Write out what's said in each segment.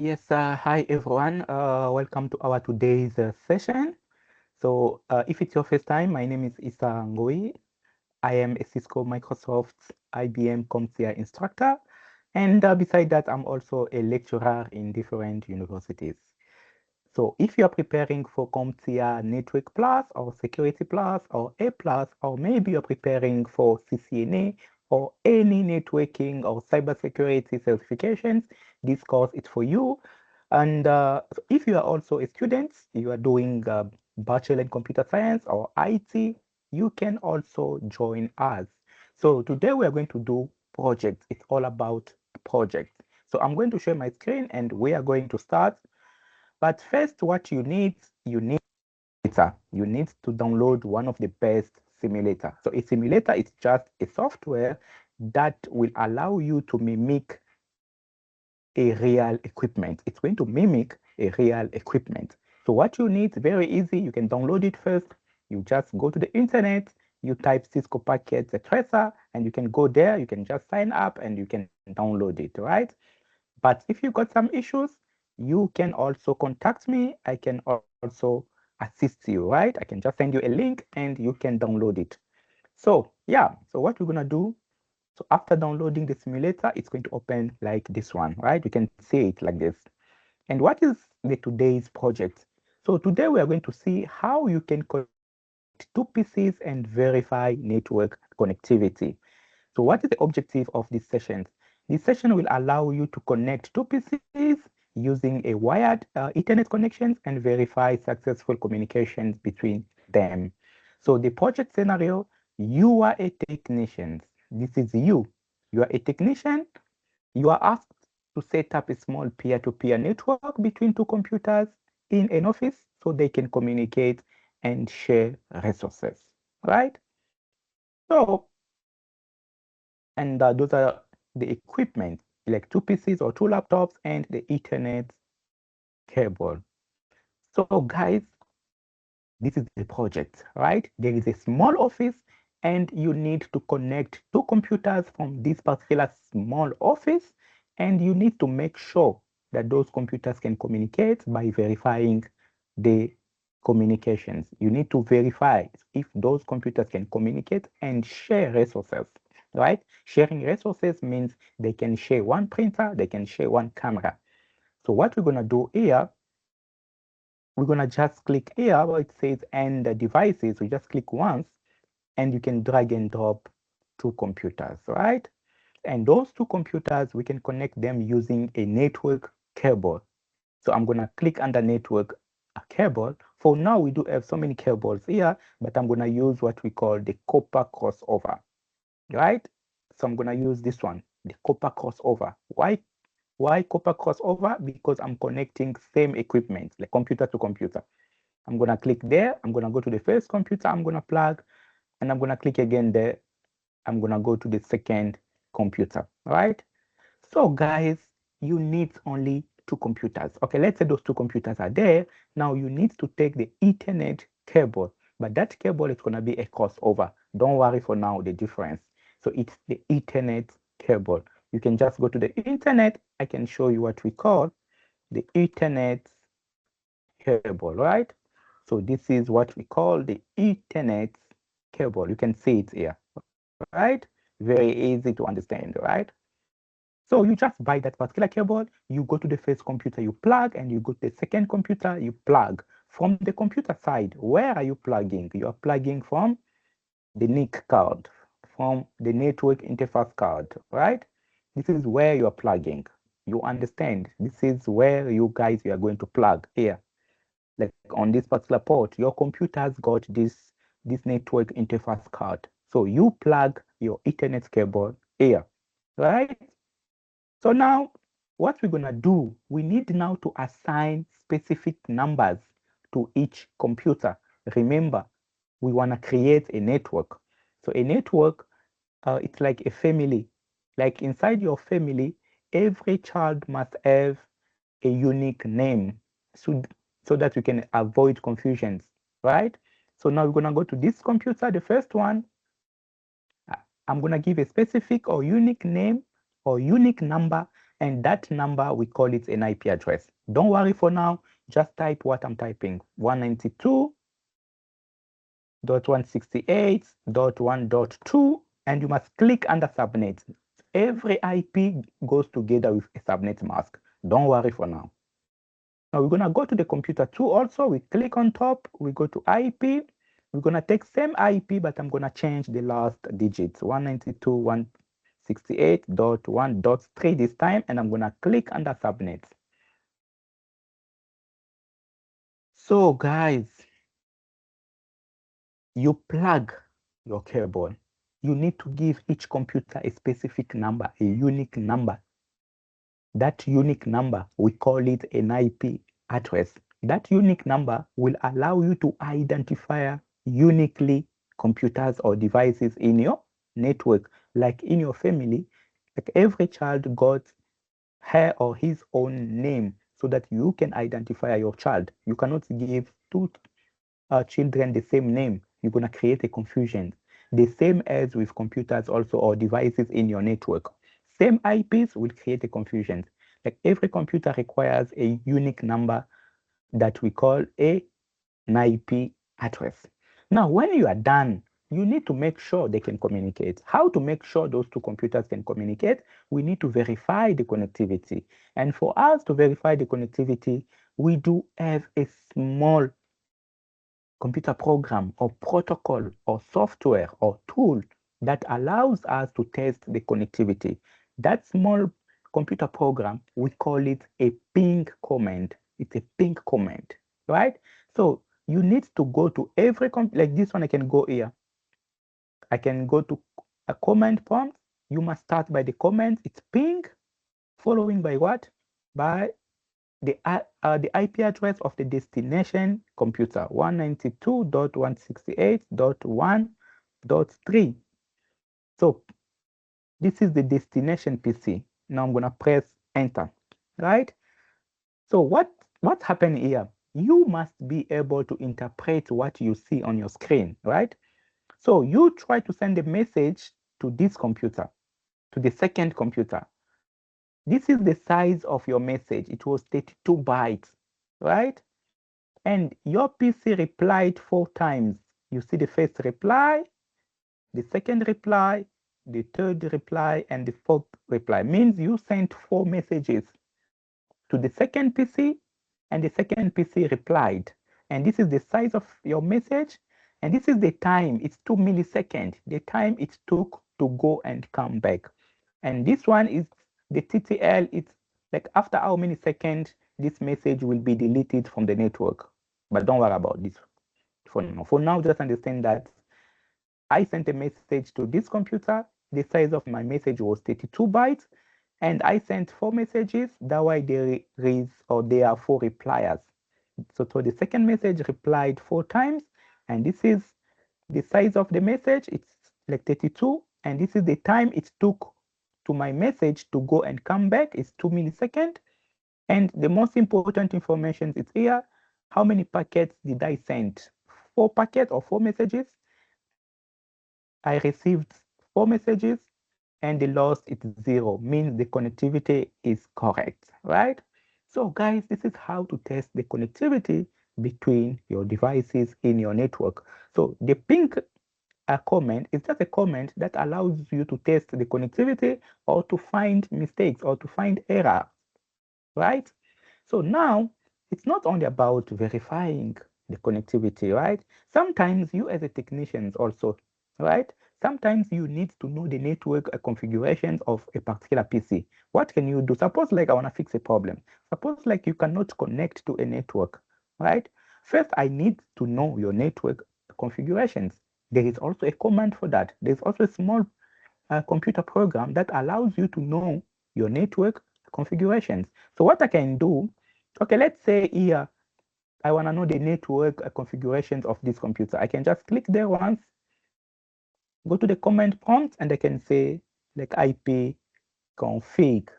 Yes, hi everyone. Welcome to our today's session. So, if it's your first time, my name is Issa Ngoi. I am a Cisco, Microsoft, IBM CompTIA instructor, and beside that, I'm also a lecturer in different universities. So, if you are preparing for CompTIA Network Plus or Security Plus or A Plus, or maybe you're preparing for CCNA or any networking or cybersecurity certifications, this course is for you. And if you are also a student, you are doing Bachelor in Computer Science or IT, you can also join us. So today we are going to do projects. It's all about projects. So I'm going to share my screen and we are going to start. But first, what you need simulator. You need to download one of the best simulator. So a simulator is just a software that will allow you to mimic a real equipment. It's going to mimic a real equipment. So what you need, very easy. You can download it first. You just go to the internet, you type Cisco packets tracer, and you can go there. You can just sign up and you can download it, right? But if you got some issues, you can also contact me. I can also assist you, right? I can just send you a link and you can download it. So yeah, so what we're gonna do, so after downloading the simulator, it's going to open like this one, right? You can see it like this. And what is the today's project? So today we are going to see how you can connect two PCs and verify network connectivity. So what is the objective of this session? This session will allow you to connect two PCs using a wired Ethernet connections and verify successful communications between them. So the project scenario, you are a technician. This is you. You are a technician. You are asked to set up a small peer-to-peer network between two computers in an office so they can communicate and share resources, right? So, and those are the equipment, like two PCs or two laptops and the Ethernet cable. So, guys, this is the project, right? There is a small office and you need to connect two computers from this particular small office, and you need to make sure that those computers can communicate by verifying the communications. You need to verify if those computers can communicate and share resources, right? Sharing resources means they can share one printer, they can share one camera. So what we're going to do here, we're going to just click here where it says end the devices. We just click once and you can drag and drop two computers, right? And those two computers, we can connect them using a network cable. So I'm going to click under network cable. For now, we do have so many cables here, but I'm going to use what we call the copper crossover, right? So I'm going to use this one, the copper crossover. Why copper crossover? Because I'm connecting same equipment, like computer to computer. I'm going to click there. I'm going to go to the first computer I'm going to plug, and I'm going to click again there. I'm going to go to the second computer, all right? So guys, you need only two computers. Okay, let's say those two computers are there. Now you need to take the Ethernet cable, but that cable is going to be a crossover. Don't worry for now the difference. So it's the Ethernet cable. You can just go to the internet. I can show you what we call the Ethernet cable, right? So this is what we call the Ethernet cable. You can see it here, right? Very easy to understand, right? So you just buy that particular cable, you go to the first computer, you plug, and you go to the second computer, you plug. From the computer side, where are you plugging? You are plugging from the NIC card, from the network interface card, right? This is where you are plugging. You understand? This is where you guys you are going to plug here. Like on this particular port, your computer's got this network interface card. So you plug your Ethernet cable here, right? So now what we're gonna do, we need now to assign specific numbers to each computer. Remember, we wanna create a network. So a network, it's like a family. Like inside your family, every child must have a unique name so that we can avoid confusions, right? So now we're gonna go to this computer, the first one. I'm gonna give a specific or unique name or unique number And that number, we call it an IP address. Don't worry for now, just type what I'm typing, 192.168.1.2, and you must click under subnet. Every IP goes together with a subnet mask. Don't worry for now. Now we're gonna go to the computer 2 also. We click on top, we go to IP. We're gonna take same IP, but I'm gonna change the last digits, 192.168.1.3 this time, and I'm gonna click under subnet. So guys, you plug your cable. You need to give each computer a specific number, a unique number. That unique number, we call it an IP address. That unique number will allow you to identify uniquely computers or devices in your network. Like in your family, like every child got her or his own name so that you can identify your child. You cannot give two children the same name. You're going to create a confusion. The same as with computers also, or devices in your network. Same IPs will create a confusion. Like every computer requires a unique number that we call an IP address. Now, when you are done, you need to make sure they can communicate. How to make sure those two computers can communicate? We need to verify the connectivity. And for us to verify the connectivity, we do have a small computer program or protocol or software or tool that allows us to test the connectivity. That small computer program, we call it a ping command. It's a ping command, right? So you need to go to every, like this one, I can go here. I can go to a command prompt. You must start by the command. It's ping, following by what? By the IP address of the destination computer, 192.168.1.3. So this is the destination PC. Now I'm gonna press enter, right? So what's happening here? You must be able to interpret what you see on your screen, right? So you try to send a message to this computer, to the second computer. This is the size of your message. It was 32 bytes, right? And your PC replied 4 times. You see the first reply, the second reply, the third reply, and the fourth reply. Means you sent 4 messages to the second PC, and the second PC replied. And this is the size of your message, and this is the time. It's 2 milliseconds, the time it took to go and come back. And this one is the TTL. It's like after how many seconds this message will be deleted from the network. But don't worry about this for now. For now, just understand that I sent a message to this computer. The size of my message was 32 bytes. And I sent 4 messages. That way there are 4 repliers. So the second message replied 4 times. And this is the size of the message. It's like 32. And this is the time it took to my message to go and come back. It's 2 milliseconds. And the most important information is here. How many packets did I send? 4 packets or 4 messages. I received 4 messages, and the loss is 0, means the connectivity is correct, right? So guys, this is how to test the connectivity between your devices in your network. So the ping comment is just a comment that allows you to test the connectivity or to find mistakes or to find errors, right? So now it's not only about verifying the connectivity, right? Sometimes you as a technician also, right? Sometimes you need to know the network configurations of a particular PC. What can you do? Suppose like I want to fix a problem. Suppose like you cannot connect to a network, right? First, I need to know your network configurations. There is also a command for that. There's also a small computer program that allows you to know your network configurations. So what I can do, okay, let's say here, I want to know the network configurations of this computer. I can just click there once, go to the command prompt, and I can say like ipconfig.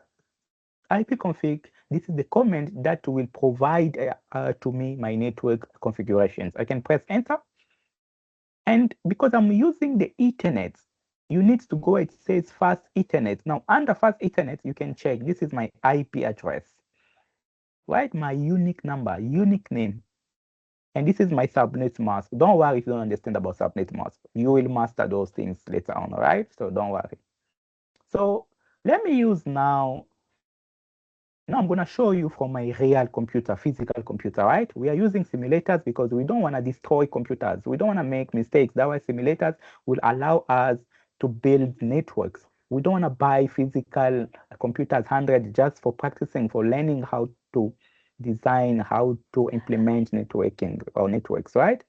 ipconfig, this is the command that will provide to me my network configurations. I can press enter. And because I'm using the Ethernet you need to go, it says fast Ethernet. Now, under fast Ethernet, you can check, this is my IP address, right? My unique number, unique name. And this is my subnet mask. Don't worry if you don't understand about subnet mask. You will master those things later on, all right? So don't worry. So let me use now I'm going to show you from my real computer, physical computer, right? We are using simulators because we don't want to destroy computers. We don't want to make mistakes. That's why simulators will allow us to build networks. We don't want to buy physical computers 100 just for practicing, for learning how to design, how to implement networking or networks, right?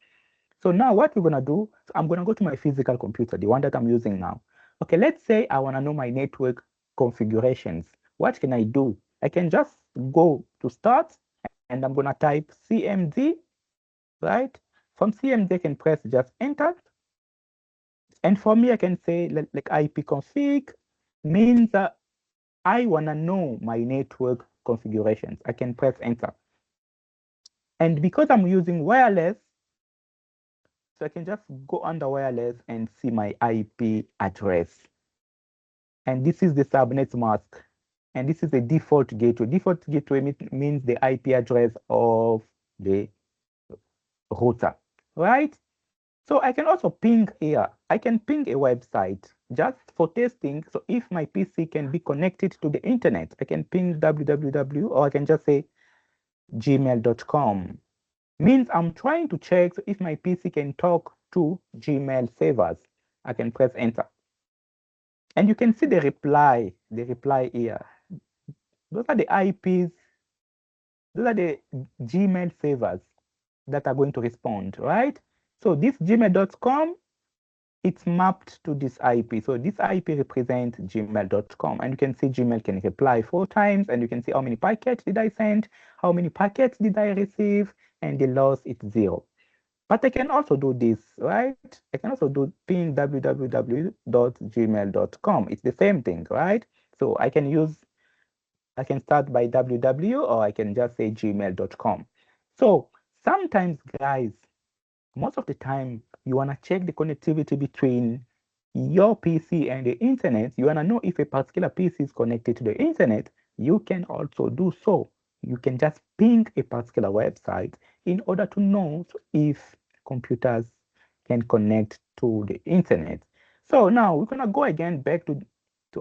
So now what we're going to do, so I'm going to go to my physical computer, the one that I'm using now. Okay, let's say I want to know my network configurations. What can I do? I can just go to start and I'm going to type CMD, right? From CMD, I can press just enter. And for me, I can say like ipconfig means that I want to know my network configurations. I can press enter. And because I'm using wireless, so I can just go under wireless and see my IP address. And this is the subnet mask. And this is the default gateway. Default gateway means the IP address of the router, right? So I can also ping here. I can ping a website just for testing. So if my PC can be connected to the internet, I can ping www, or I can just say gmail.com. Means I'm trying to check if my PC can talk to Gmail servers. I can press enter. And you can see the reply here. Those are the IPs, those are the Gmail servers that are going to respond, right? So this gmail.com, it's mapped to this IP. So this IP represents gmail.com. And you can see Gmail can reply 4 times, and you can see how many packets did I send, how many packets did I receive, and the loss is 0. But I can also do this, right? I can also do ping www.gmail.com. It's the same thing, right? So I can start by www, or I can just say gmail.com. So sometimes, guys, most of the time, you want to check the connectivity between your PC and the internet. You want to know if a particular PC is connected to the internet. You can also do so. You can just ping a particular website in order to know if computers can connect to the internet. So now we're going to go again back to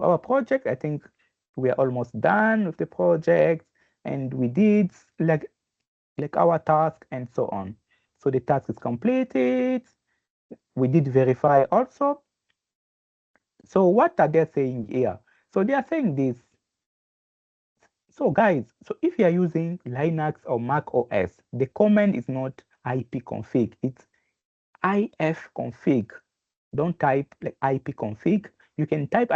our project. I think we are almost done with the project, and we did like our task and so on. So the task is completed. We did verify also. So what are they saying here? So they are saying this. So guys, so if you are using Linux or Mac OS, the command is not ipconfig, it's ifconfig. Don't type like ipconfig. You can type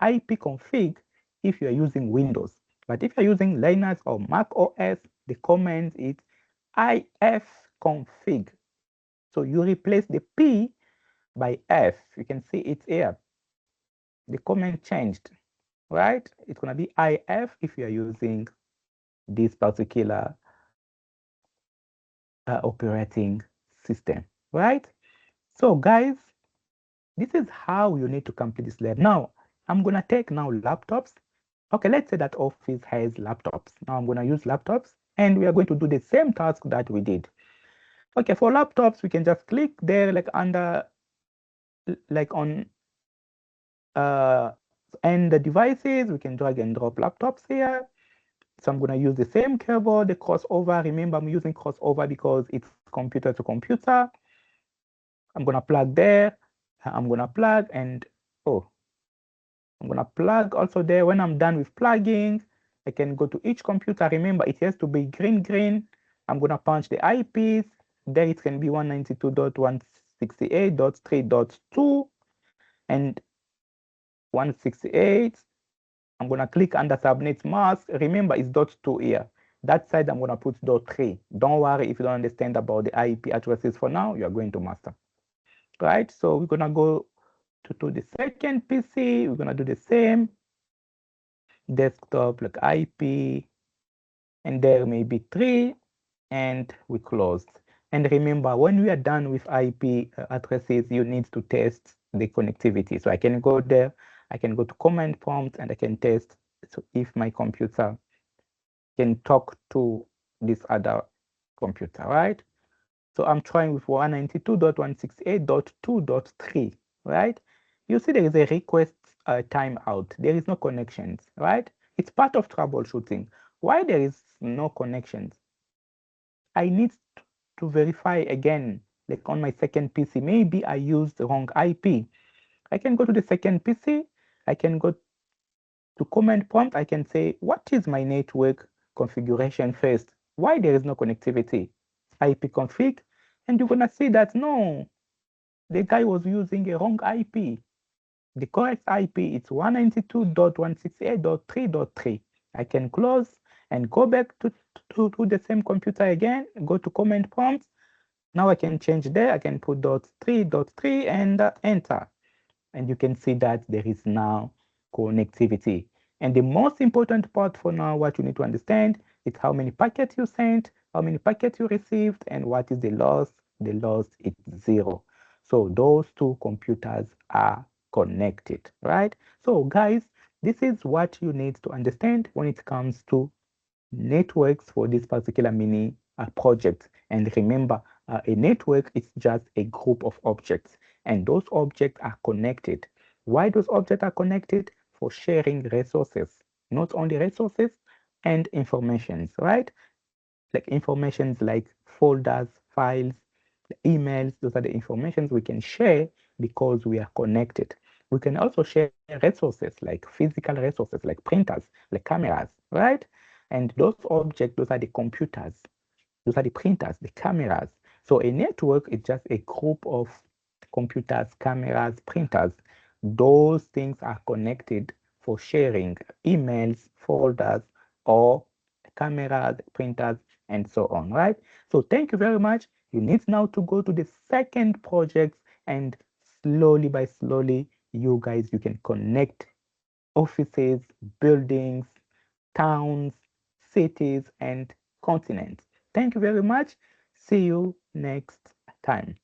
ipconfig if you are using Windows. But if you're using Linux or Mac OS, the command is ifconfig. So you replace the P by F. You can see it's here. The command changed, right? It's going to be if you are using this particular operating system, right? So guys, this is how you need to complete this lab. Now, I'm going to take now laptops. Okay, let's say that office has laptops. Now I'm going to use laptops, and we are going to do the same task that we did. Okay, for laptops, we can just click there like under, like on, and the devices, we can drag and drop laptops here. So I'm going to use the same cable, the crossover. Remember, I'm using crossover because it's computer to computer. I'm going to plug there. I'm going to plug, and I'm going to plug also there. When I'm done with plugging, I can go to each computer. Remember, it has to be green. I'm going to punch the IPs. There it can be 192.168.3.2 and 168. I'm going to click under subnet mask. Remember, it's .2 here. That side, I'm going to put .3. Don't worry if you don't understand about the IP addresses for now. You are going to master. Right? So we're going to go to the second PC. We're going to do the same. Desktop, like IP. And there may be 3. And we closed. And remember, when we are done with IP addresses, you need to test the connectivity. So I can go there, I can go to command prompt, and I can test if my computer can talk to this other computer, right? So I'm trying with 192.168.2.3, right? You see there is a request timeout. There is no connections, right? It's part of troubleshooting. Why there is no connections? I need to verify again, like on my second PC. Maybe I used the wrong IP. I can go to the second PC. I can go to command prompt. I can say, what is my network configuration first? Why there is no connectivity? ipconfig, and you're gonna see that no, the guy was using a wrong IP. The correct IP is 192.168.3.3. I can close and go back to the same computer again, go to command prompt. Now I can change there. I can put .3.3 and enter. And you can see that there is now connectivity. And the most important part for now, what you need to understand is how many packets you sent, how many packets you received, and what is the loss. The loss is 0. So those two computers are connected, right? So guys, this is what you need to understand when it comes to networks for this particular mini project. And remember, a network is just a group of objects, and those objects are connected. Why those objects are connected? For sharing resources, not only resources and informations, right? Like informations like folders, files, emails, those are the informations we can share because we are connected. We can also share resources like physical resources, like printers, like cameras, right? And those objects, those are the computers, those are the printers, the cameras. So a network is just a group of computers, cameras, printers. Those things are connected for sharing emails, folders, or cameras, printers, and so on, right? So thank you very much. You need now to go to the second project, and slowly by slowly, you guys, you can connect offices, buildings, towns, cities, and continents. Thank you very much. See you next time.